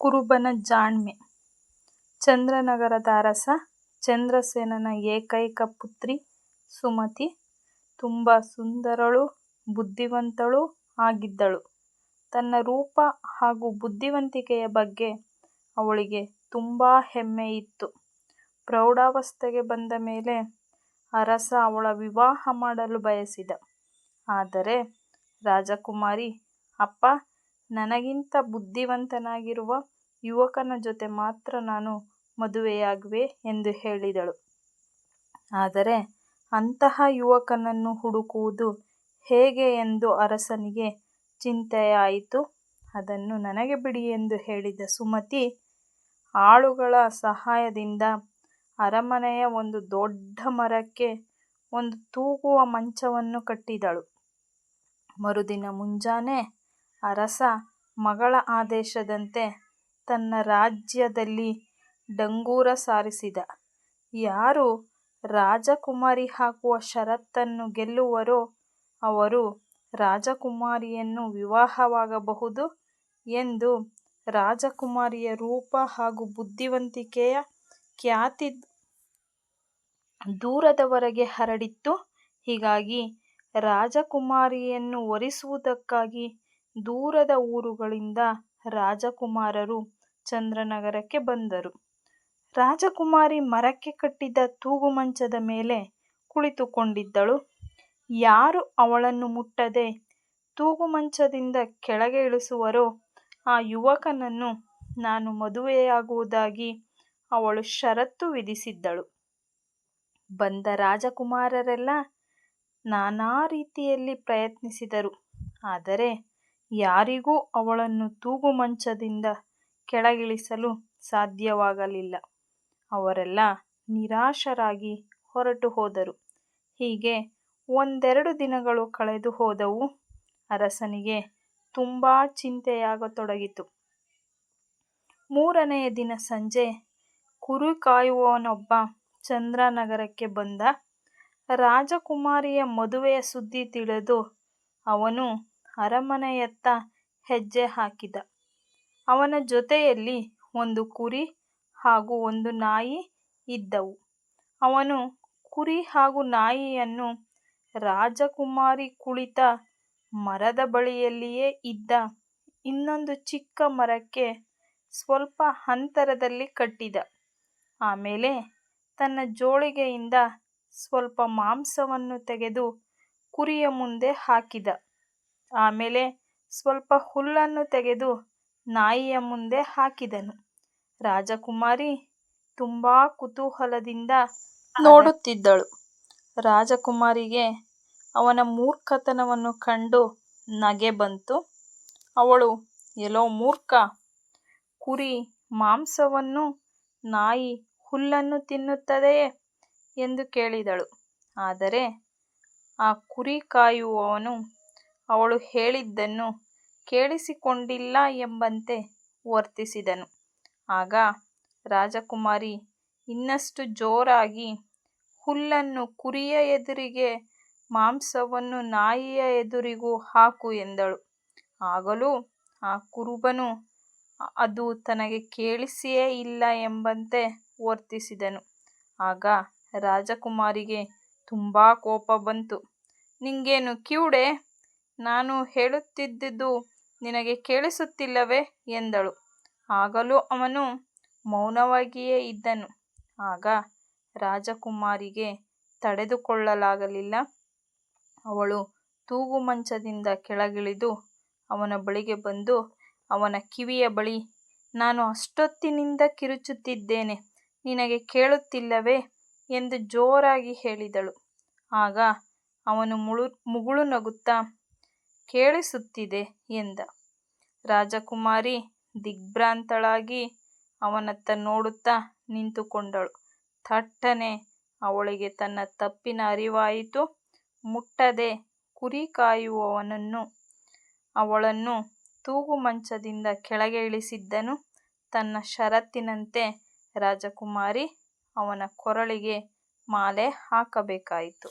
ಕುರುಬನ ಜಾಣ್ಮೆ. ಚಂದ್ರನಗರದ ಅರಸ ಚಂದ್ರಸೇನನ ಏಕೈಕ ಪುತ್ರಿ ಸುಮತಿ ತುಂಬ ಸುಂದರಳೂ ಬುದ್ಧಿವಂತಳೂ ಆಗಿದ್ದಳು. ತನ್ನ ರೂಪ ಹಾಗೂ ಬುದ್ಧಿವಂತಿಕೆಯ ಬಗ್ಗೆ ಅವಳಿಗೆ ತುಂಬ ಹೆಮ್ಮೆಯಿತ್ತು. ಪ್ರೌಢಾವಸ್ಥೆಗೆ ಬಂದ ಮೇಲೆ ಅರಸ ಅವಳ ವಿವಾಹ ಮಾಡಲು ಬಯಸಿದ. ಆದರೆ ರಾಜಕುಮಾರಿ, ಅಪ್ಪ, ನನಗಿಂತ ಬುದ್ಧಿವಂತನಾಗಿರುವ ಯುವಕನ ಜೊತೆ ಮಾತ್ರ ನಾನು ಮದುವೆಯಾಗುವೆ ಎಂದು ಹೇಳಿದಳು. ಆದರೆ ಅಂತಹ ಯುವಕನನ್ನು ಹುಡುಕುವುದು ಹೇಗೆ ಎಂದು ಅರಸನಿಗೆ ಚಿಂತೆಯಾಯಿತು. ಅದನ್ನು ನನಗೆ ಬಿಡಿ ಎಂದು ಹೇಳಿದ ಸುಮತಿ ಆಳುಗಳ ಸಹಾಯದಿಂದ ಅರಮನೆಯ ಒಂದು ದೊಡ್ಡ ಮರಕ್ಕೆ ಒಂದು ತೂಗುವ ಮಂಚವನ್ನು ಕಟ್ಟಿದಳು. ಮರುದಿನ ಮುಂಜಾನೆ ಅರಸ ಮಗಳ ಆದೇಶದಂತೆ ತನ್ನ ರಾಜ್ಯದಲ್ಲಿ ಡಂಗೂರ ಸಾರಿಸಿದ. ಯಾರು ರಾಜಕುಮಾರಿ ಹಾಕುವ ಷರತ್ತನ್ನು ಗೆಲ್ಲುವರೋ ಅವರು ರಾಜಕುಮಾರಿಯನ್ನು ವಿವಾಹವಾಗಬಹುದು ಎಂದು ರಾಜಕುಮಾರಿಯ ರೂಪ ಹಾಗೂ ಬುದ್ಧಿವಂತಿಕೆಯ ಖ್ಯಾತಿ ದೂರದವರೆಗೆ ಹರಡಿತ್ತು. ಹೀಗಾಗಿ ರಾಜಕುಮಾರಿಯನ್ನು ವರಿಸುವುದಕ್ಕಾಗಿ ದೂರದ ಊರುಗಳಿಂದ ರಾಜಕುಮಾರರು ಚಂದ್ರನಗರಕ್ಕೆ ಬಂದರು. ರಾಜಕುಮಾರಿ ಮರಕ್ಕೆ ಕಟ್ಟಿದ ತೂಗುಮಂಚದ ಮೇಲೆ ಕುಳಿತುಕೊಂಡಿದ್ದಳು. ಯಾರು ಅವಳನ್ನು ಮುಟ್ಟದೆ ತೂಗುಮಂಚದಿಂದ ಕೆಳಗೆ ಇಳಿಸುವರೋ ಆ ಯುವಕನನ್ನು ನಾನು ಮದುವೆಯಾಗುವುದಾಗಿ ಅವಳು ಷರತ್ತು ವಿಧಿಸಿದ್ದಳು. ಬಂದ ರಾಜಕುಮಾರರೆಲ್ಲ ನಾನಾ ರೀತಿಯಲ್ಲಿ ಪ್ರಯತ್ನಿಸಿದರು. ಆದರೆ ಯಾರಿಗೂ ಅವಳನ್ನು ತೂಗುಮಂಚದಿಂದ ಕೆಳಗಿಳಿಸಲು ಸಾಧ್ಯವಾಗಲಿಲ್ಲ. ಅವರೆಲ್ಲ ನಿರಾಶರಾಗಿ ಹೊರಟು ಹೋದರು. ಹೀಗೆ ಒಂದೆರಡು ದಿನಗಳು ಕಳೆದು ಹೋದವು. ಅರಸನಿಗೆ ತುಂಬ ಚಿಂತೆಯಾಗತೊಡಗಿತು. ಮೂರನೆಯ ದಿನ ಸಂಜೆ ಕುರಿ ಕಾಯುವವನೊಬ್ಬ ಚಂದ್ರನಗರಕ್ಕೆ ಬಂದ. ರಾಜಕುಮಾರಿಯ ಮದುವೆಯ ಸುದ್ದಿ ತಿಳಿದು ಅವನು ಅರಮನೆಯತ್ತ ಹೆಜ್ಜೆ ಹಾಕಿದ. ಅವನ ಜೊತೆಯಲ್ಲಿ ಒಂದು ಕುರಿ ಹಾಗೂ ಒಂದು ನಾಯಿ ಇದ್ದವು. ಅವನು ಕುರಿ ಹಾಗೂ ನಾಯಿಯನ್ನು ರಾಜಕುಮಾರಿ ಕುಳಿತ ಮರದ ಬಳಿಯಲ್ಲಿಯೇ ಇದ್ದ ಇನ್ನೊಂದು ಚಿಕ್ಕ ಮರಕ್ಕೆ ಸ್ವಲ್ಪ ಅಂತರದಲ್ಲಿ ಕಟ್ಟಿದ. ಆಮೇಲೆ ತನ್ನ ಜೋಳಿಗೆಯಿಂದ ಸ್ವಲ್ಪ ಮಾಂಸವನ್ನು ತೆಗೆದು ಕುರಿಯ ಮುಂದೆ ಹಾಕಿದ. ಆಮೇಲೆ ಸ್ವಲ್ಪ ಹುಲ್ಲನ್ನು ತೆಗೆದು ನಾಯಿಯ ಮುಂದೆ ಹಾಕಿದನು. ರಾಜಕುಮಾರಿ ತುಂಬ ಕುತೂಹಲದಿಂದ ನೋಡುತ್ತಿದ್ದಳು. ರಾಜಕುಮಾರಿಗೆ ಅವನ ಮೂರ್ಖತನವನ್ನು ಕಂಡು ನಗೆ ಬಂತು. ಅವಳು, ಎಲೋ ಮೂರ್ಖ, ಕುರಿ ಮಾಂಸವನ್ನು ನಾಯಿ ಹುಲ್ಲನ್ನು ತಿನ್ನುತ್ತದೆಯೇ ಎಂದು ಕೇಳಿದಳು. ಆದರೆ ಆ ಕುರಿ ಕಾಯುವವನು ಅವಳು ಹೇಳಿದ್ದನ್ನು ಕೇಳಿಸಿಕೊಂಡಿಲ್ಲ ಎಂಬಂತೆ ವರ್ತಿಸಿದನು. ಆಗ ರಾಜಕುಮಾರಿ ಇನ್ನಷ್ಟು ಜೋರಾಗಿ, ಹುಲ್ಲನ್ನು ಕುರಿಯ ಎದುರಿಗೆ, ಮಾಂಸವನ್ನು ನಾಯಿಯ ಎದುರಿಗೂ ಹಾಕು ಎಂದಳು. ಆಗಲೂ ಆ ಕುರುಬನು ಅದು ತನಗೆ ಕೇಳಿಸಿಯೇ ಇಲ್ಲ ಎಂಬಂತೆ ವರ್ತಿಸಿದನು. ಆಗ ರಾಜಕುಮಾರಿಗೆ ತುಂಬ ಕೋಪ ಬಂತು. ನಿಂಗೇನು ಕಿವುಡೆ? ನಾನು ಹೇಳುತ್ತಿದ್ದುದು ನಿನಗೆ ಕೇಳಿಸುತ್ತಿಲ್ಲವೇ ಎಂದಳು. ಆಗಲೂ ಅವನು ಮೌನವಾಗಿಯೇ ಇದ್ದನು. ಆಗ ರಾಜಕುಮಾರಿಗೆ ತಡೆದುಕೊಳ್ಳಲಾಗಲಿಲ್ಲ. ಅವಳು ತೂಗುಮಂಚದಿಂದ ಕೆಳಗಿಳಿದು ಅವನ ಬಳಿಗೆ ಬಂದು ಅವನ ಕಿವಿಯ ಬಳಿ, ನಾನು ಅಷ್ಟೊತ್ತಿನಿಂದ ಕಿರುಚುತ್ತಿದ್ದೇನೆ, ನಿನಗೆ ಕೇಳುತ್ತಿಲ್ಲವೇ ಎಂದು ಜೋರಾಗಿ ಹೇಳಿದಳು. ಆಗ ಅವನು ಮುಗುಳು ನಗುತ್ತಾ, ಕೇಳಿಸುತ್ತಿದೆ ಎಂದ. ರಾಜಕುಮಾರಿ ದಿಗ್ಭ್ರಾಂತಳಾಗಿ ಅವನತ್ತ ನೋಡುತ್ತಾ ನಿಂತುಕೊಂಡಳು. ಥಟ್ಟನೆ ಅವಳಿಗೆ ತನ್ನ ತಪ್ಪಿನ ಅರಿವಾಯಿತು. ಮುಟ್ಟದೆ ಕುರಿ ಕಾಯುವವನನ್ನು ಅವಳನ್ನು ತೂಗುಮಂಚದಿಂದ ಕೆಳಗೆ ಇಳಿಸಿದ್ದನು. ತನ್ನ ಷರತ್ತಿನಂತೆ ರಾಜಕುಮಾರಿ ಅವನ ಕೊರಳಿಗೆ ಮಾಲೆ ಹಾಕಬೇಕಾಯಿತು.